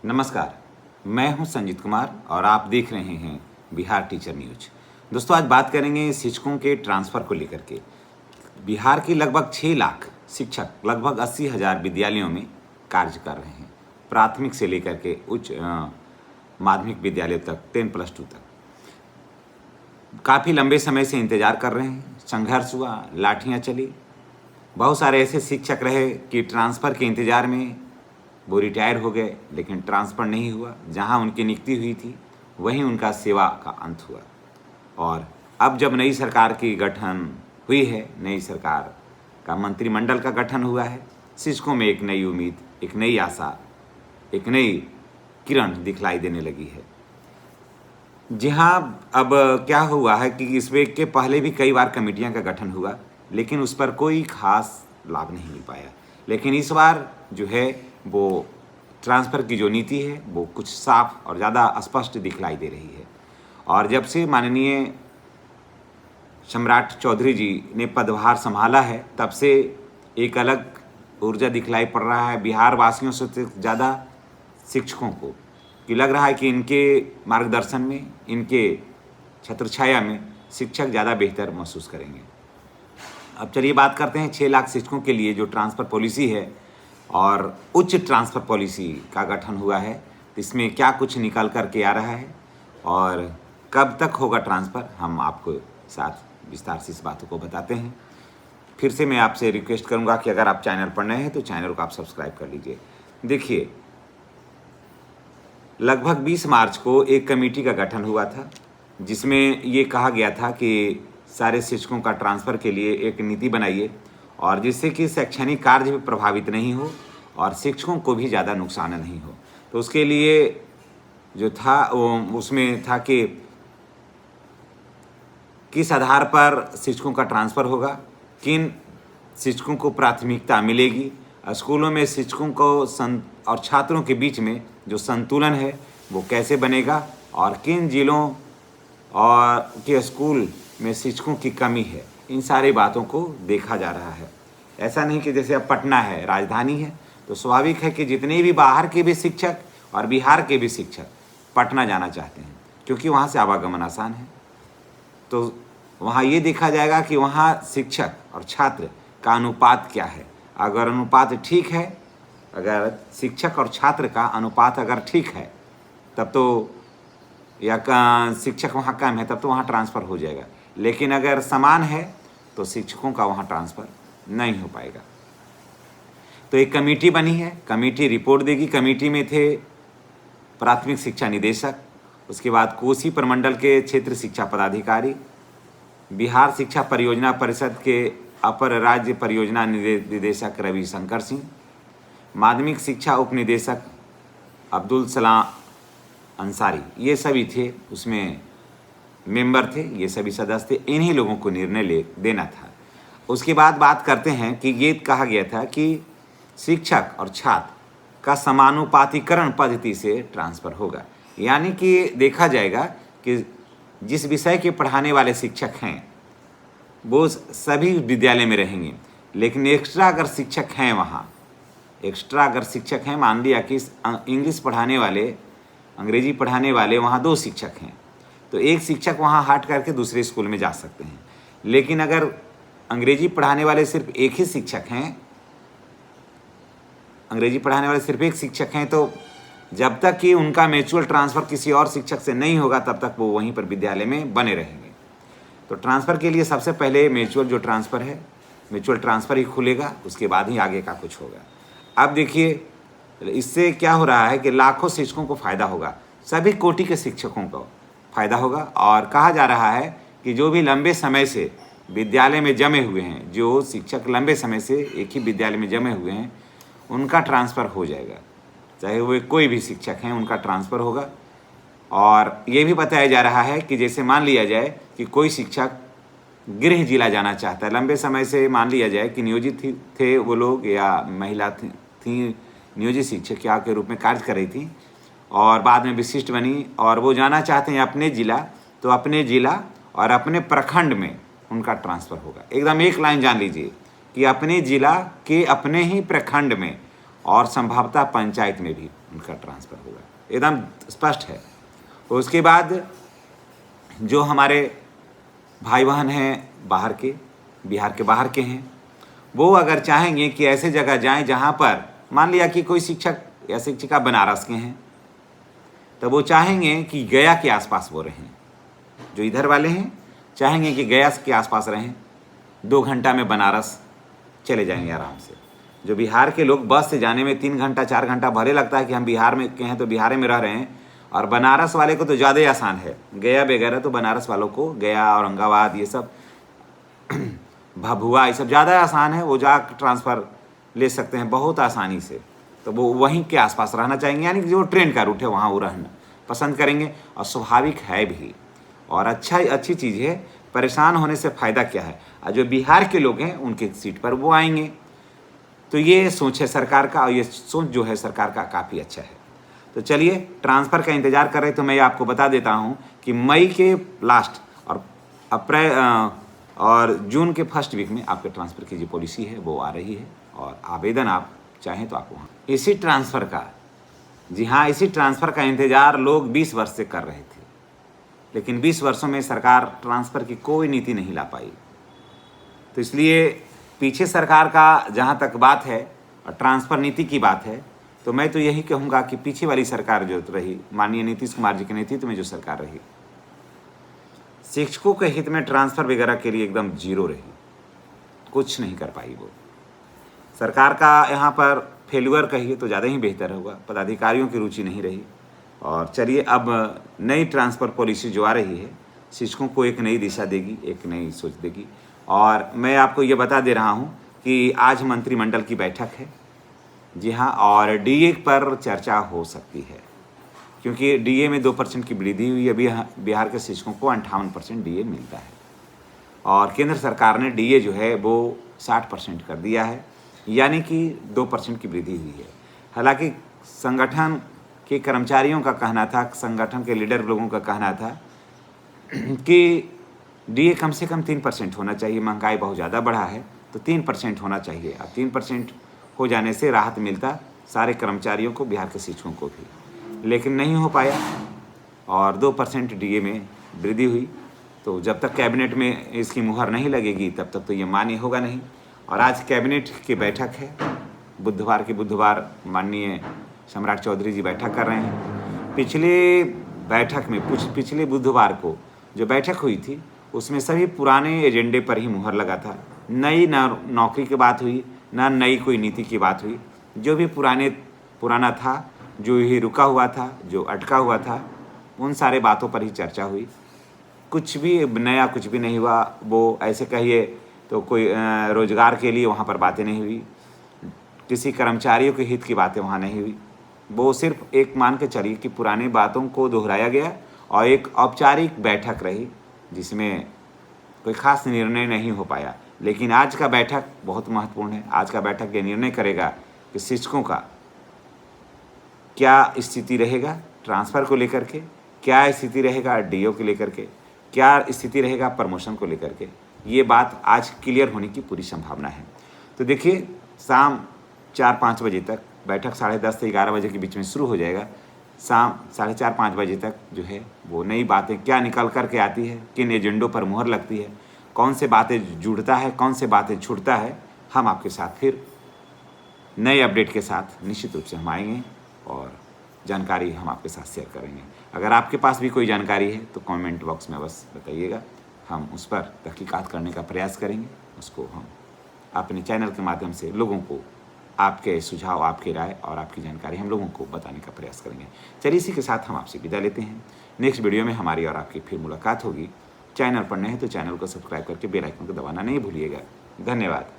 नमस्कार, मैं हूं संजीत कुमार और आप देख रहे हैं बिहार टीचर न्यूज। दोस्तों, आज बात करेंगे शिक्षकों के ट्रांसफ़र को लेकर के। बिहार की लगभग 6 लाख शिक्षक लगभग 80,000 विद्यालयों में कार्य कर रहे हैं, प्राथमिक से लेकर के उच्च माध्यमिक विद्यालय तक, 10+2 तक। काफ़ी लंबे समय से इंतज़ार कर रहे हैं, संघर्ष हुआ, लाठियाँ चली। बहुत सारे ऐसे शिक्षक रहे कि ट्रांसफ़र के इंतज़ार में वो रिटायर हो गए, लेकिन ट्रांसफ़र नहीं हुआ। जहां उनकी नियुक्ति हुई थी वहीं उनका सेवा का अंत हुआ। और अब जब नई सरकार की गठन हुई है, नई सरकार का मंत्रिमंडल का गठन हुआ है, शिक्षकों में एक नई उम्मीद, एक नई आशा, एक नई किरण दिखलाई देने लगी है। जी हाँ, अब क्या हुआ है कि इसमें के पहले भी कई बार कमेटियां का गठन हुआ, लेकिन उस पर कोई खास लाभ नहीं मिल पाया। लेकिन इस बार जो है वो ट्रांसफ़र की जो नीति है वो कुछ साफ और ज़्यादा स्पष्ट दिखलाई दे रही है। और जब से माननीय सम्राट चौधरी जी ने पदभार संभाला है, तब से एक अलग ऊर्जा दिखलाई पड़ रहा है बिहार वासियों से ज़्यादा शिक्षकों को, कि लग रहा है कि इनके मार्गदर्शन में, इनके छत्रछाया में शिक्षक ज़्यादा बेहतर महसूस करेंगे। अब चलिए बात करते हैं 6 लाख शिक्षकों के लिए जो ट्रांसफ़र पॉलिसी है और उच्च ट्रांसफ़र पॉलिसी का गठन हुआ है, इसमें क्या कुछ निकल कर के आ रहा है और कब तक होगा ट्रांसफ़र, हम आपको साथ विस्तार से इस बातों को बताते हैं। फिर से मैं आपसे रिक्वेस्ट करूंगा कि अगर आप चैनल पर नए हैं तो चैनल को आप सब्सक्राइब कर लीजिए। देखिए, लगभग 20 मार्च को एक कमेटी का गठन हुआ था, जिसमें ये कहा गया था कि सारे शिक्षकों का ट्रांसफ़र के लिए एक नीति बनाइए और जिससे कि शैक्षणिक कार्य भी प्रभावित नहीं हो और शिक्षकों को भी ज़्यादा नुकसान नहीं हो। तो उसके लिए जो था वो उसमें था कि किस आधार पर शिक्षकों का ट्रांसफ़र होगा, किन शिक्षकों को प्राथमिकता मिलेगी, स्कूलों में शिक्षकों को और छात्रों के बीच में जो संतुलन है वो कैसे बनेगा और किन जिलों और के स्कूल में शिक्षकों की कमी है, इन सारी बातों को देखा जा रहा है। ऐसा नहीं कि जैसे अब पटना है, राजधानी है, तो स्वाभाविक है कि जितने भी बाहर के भी शिक्षक और बिहार के भी शिक्षक पटना जाना चाहते हैं, क्योंकि वहाँ से आवागमन आसान है। तो वहाँ ये देखा जाएगा कि वहाँ शिक्षक और छात्र का अनुपात क्या है। अगर अनुपात ठीक है, अगर शिक्षक और छात्र का अनुपात अगर ठीक है, तब तो या शिक्षक वहाँ कम है, तब तो वहाँ ट्रांसफ़र हो जाएगा। लेकिन अगर समान है तो शिक्षकों का वहाँ ट्रांसफ़र नहीं हो पाएगा। तो एक कमेटी बनी है, कमेटी रिपोर्ट देगी। कमेटी में थे प्राथमिक शिक्षा निदेशक, उसके बाद कोसी प्रमंडल के क्षेत्र शिक्षा पदाधिकारी, बिहार शिक्षा परियोजना परिषद के अपर राज्य परियोजना निदेशक रवि शंकर सिंह, माध्यमिक शिक्षा उप निदेशक अब्दुल सलाम अंसारी, ये सभी थे, उसमें मेंबर थे, ये सभी सदस्य थे। इन्हीं लोगों को निर्णय देना था। उसके बाद बात करते हैं कि ये कहा गया था कि शिक्षक और छात्र का समानुपातिकरण पद्धति से ट्रांसफ़र होगा, यानी कि देखा जाएगा कि जिस विषय के पढ़ाने वाले शिक्षक हैं वो सभी विद्यालय में रहेंगे, लेकिन एक्स्ट्रा अगर शिक्षक हैं वहाँ, एक्स्ट्रा अगर शिक्षक हैं, मान लिया कि इंग्लिश पढ़ाने वाले, अंग्रेजी पढ़ाने वाले वहाँ 2 शिक्षक हैं, तो एक शिक्षक वहाँ हट करके दूसरे स्कूल में जा सकते हैं। लेकिन अगर अंग्रेजी पढ़ाने वाले सिर्फ एक ही शिक्षक हैं, अंग्रेजी पढ़ाने वाले सिर्फ एक शिक्षक हैं, तो जब तक कि उनका म्यूचुअल ट्रांसफ़र किसी और शिक्षक से नहीं होगा, तब तक वो वहीं पर विद्यालय में बने रहेंगे। तो ट्रांसफ़र के लिए सबसे पहले म्यूचुअल जो ट्रांसफ़र है, म्यूचुअल ट्रांसफ़र ही खुलेगा, उसके बाद ही आगे का कुछ होगा। अब देखिए, इससे क्या हो रहा है कि लाखों शिक्षकों को फ़ायदा होगा, सभी कोटि के शिक्षकों को फ़ायदा होगा। और कहा जा रहा है कि जो भी लंबे समय से विद्यालय में जमे हुए हैं, जो शिक्षक लंबे समय से एक ही विद्यालय में जमे हुए हैं, उनका ट्रांसफ़र हो जाएगा, चाहे वो कोई भी शिक्षक हैं, उनका ट्रांसफ़र होगा। और ये भी बताया जा रहा है कि जैसे मान लिया जाए कि कोई शिक्षक गृह जिला जाना चाहता है, लंबे समय से मान लिया जाए कि नियोजित थे वो लोग, या महिला थी नियोजित शिक्षिका के रूप में कार्य कर रही थी और बाद में विशिष्ट बनी, और वो जाना चाहते हैं अपने ज़िला, तो अपने ज़िला और अपने प्रखंड में उनका ट्रांसफ़र होगा। एकदम एक लाइन जान लीजिए कि अपने ज़िला के अपने ही प्रखंड में और संभवतः पंचायत में भी उनका ट्रांसफ़र होगा, एकदम स्पष्ट है। उसके बाद जो हमारे भाई बहन हैं बाहर के, बिहार के बाहर के हैं, वो अगर चाहेंगे कि ऐसे जगह जाएं जहां पर मान लिया कि कोई शिक्षक या शिक्षिका बनारस के हैं, तो वो चाहेंगे कि गया के आसपास वो रहें। जो इधर वाले हैं चाहेंगे कि गया के आसपास रहें, 2 घंटा में बनारस चले जाएंगे आराम से। जो बिहार के लोग बस से जाने में 3 घंटा 4 घंटा भले लगता है कि हम बिहार में के हैं तो बिहार में रह रहे हैं, और बनारस वाले को तो ज़्यादा ही आसान है। गया वगैरह तो बनारस वालों को, गया औरंगाबाद ये सब भभुआ ये सब ज़्यादा आसान है, वो जा ट्रांसफ़र ले सकते हैं बहुत आसानी से। तो वो वहीं के आसपास रहना चाहेंगे, यानी कि जो ट्रेन का रूट है वहाँ वो रहना पसंद करेंगे, और स्वाभाविक है भी और अच्छी चीज़ है। परेशान होने से फ़ायदा क्या है, और जो बिहार के लोग हैं उनके सीट पर वो आएंगे। तो ये सोच है सरकार का, और ये सोच जो है सरकार का काफ़ी अच्छा है। तो चलिए, ट्रांसफ़र का इंतज़ार कर रहे तो मैं आपको बता देता हूँ कि मई के लास्ट और अप्रैल और जून के फर्स्ट वीक में आपके ट्रांसफ़र की जो पॉलिसी है वो आ रही है, और आवेदन आप चाहें तो आप वहाँ इसी ट्रांसफ़र का, जी हाँ, इसी ट्रांसफ़र का इंतज़ार लोग 20 वर्ष से कर रहे थे, लेकिन 20 वर्षों में सरकार ट्रांसफ़र की कोई नीति नहीं ला पाई। तो इसलिए पीछे सरकार का जहाँ तक बात है और ट्रांसफ़र नीति की बात है, तो मैं तो यही कहूँगा कि पीछे वाली सरकार जो रही, माननीय नीतीश कुमार जी के नेतृत्व में जो सरकार रही, शिक्षकों के हित में ट्रांसफ़र वगैरह के लिए एकदम जीरो रही, कुछ नहीं कर पाई वो सरकार का। यहाँ पर फेल्यूअर कहिए तो ज़्यादा ही बेहतर होगा, पदाधिकारियों की रुचि नहीं रही। और चलिए, अब नई ट्रांसफ़र पॉलिसी जो आ रही है शिक्षकों को एक नई दिशा देगी, एक नई सोच देगी। और मैं आपको ये बता दे रहा हूँ कि आज मंत्रिमंडल की बैठक है, जी हाँ, और डीए पर चर्चा हो सकती है, क्योंकि डीए में 2% की वृद्धि हुई। अभी बिहार के शिक्षकों को 58% डीए मिलता है, और केंद्र सरकार ने डीए जो है वो 60% कर दिया है, यानी कि 2% की वृद्धि हुई है। हालांकि संगठन के कर्मचारियों का कहना था, संगठन के लीडर लोगों का कहना था कि डीए कम से कम 3% होना चाहिए, महंगाई बहुत ज़्यादा बढ़ा है तो 3% होना चाहिए। अब 3% हो जाने से राहत मिलता सारे कर्मचारियों को, बिहार के शिक्षकों को भी, लेकिन नहीं हो पाया और 2% डीए में वृद्धि हुई। तो जब तक कैबिनेट में इसकी मुहर नहीं लगेगी तब तक तो ये मान्य होगा नहीं। और आज कैबिनेट की बैठक है, बुधवार के बुधवार माननीय सम्राट चौधरी जी बैठक कर रहे हैं। पिछले बैठक में पिछले बुधवार को जो बैठक हुई थी उसमें सभी पुराने एजेंडे पर ही मुहर लगा था, नई ना नौकरी की बात हुई, ना नई कोई नीति की बात हुई। जो भी पुराना था, जो ही रुका हुआ था, जो अटका हुआ था, उन सारे बातों पर ही चर्चा हुई। कुछ भी नया कुछ भी नहीं हुआ। वो ऐसे कहिए तो कोई रोजगार के लिए वहाँ पर बातें नहीं हुई, किसी कर्मचारियों के हित की बातें वहाँ नहीं हुई। वो सिर्फ एक मान के चलिए कि पुरानी बातों को दोहराया गया और एक औपचारिक बैठक रही जिसमें कोई खास निर्णय नहीं हो पाया। लेकिन आज का बैठक बहुत महत्वपूर्ण है। आज का बैठक ये निर्णय करेगा कि शिक्षकों का क्या स्थिति रहेगा ट्रांसफ़र को लेकर के, क्या स्थिति रहेगा डीओ को लेकर के, क्या स्थिति रहेगा प्रमोशन को लेकर के। ये बात आज क्लियर होने की पूरी संभावना है। तो देखिए, शाम 4-5 बजे तक बैठक 10:30 से 11 बजे के बीच में शुरू हो जाएगा। शाम 4:30-5 बजे तक जो है वो नई बातें क्या निकल कर के आती है, किन एजेंडों पर मुहर लगती है, कौन से बातें जुड़ता है, कौन से बातें छूटता है, हम आपके साथ फिर नए अपडेट के साथ निश्चित रूप से हम आएंगे और जानकारी हम आपके साथ शेयर करेंगे। अगर आपके पास भी कोई जानकारी है तो कमेंट बॉक्स में बस बताइएगा, हम उस पर तहकीकात करने का प्रयास करेंगे। उसको हम अपने चैनल के माध्यम से लोगों को आपके सुझाव, आपकी राय और आपकी जानकारी हम लोगों को बताने का प्रयास करेंगे। चलिए, इसी के साथ हम आपसे विदा लेते हैं। नेक्स्ट वीडियो में हमारी और आपकी फिर मुलाकात होगी। चैनल पर नए हैं तो चैनल को सब्सक्राइब करके बेल आइकन को दबाना नहीं भूलिएगा। धन्यवाद।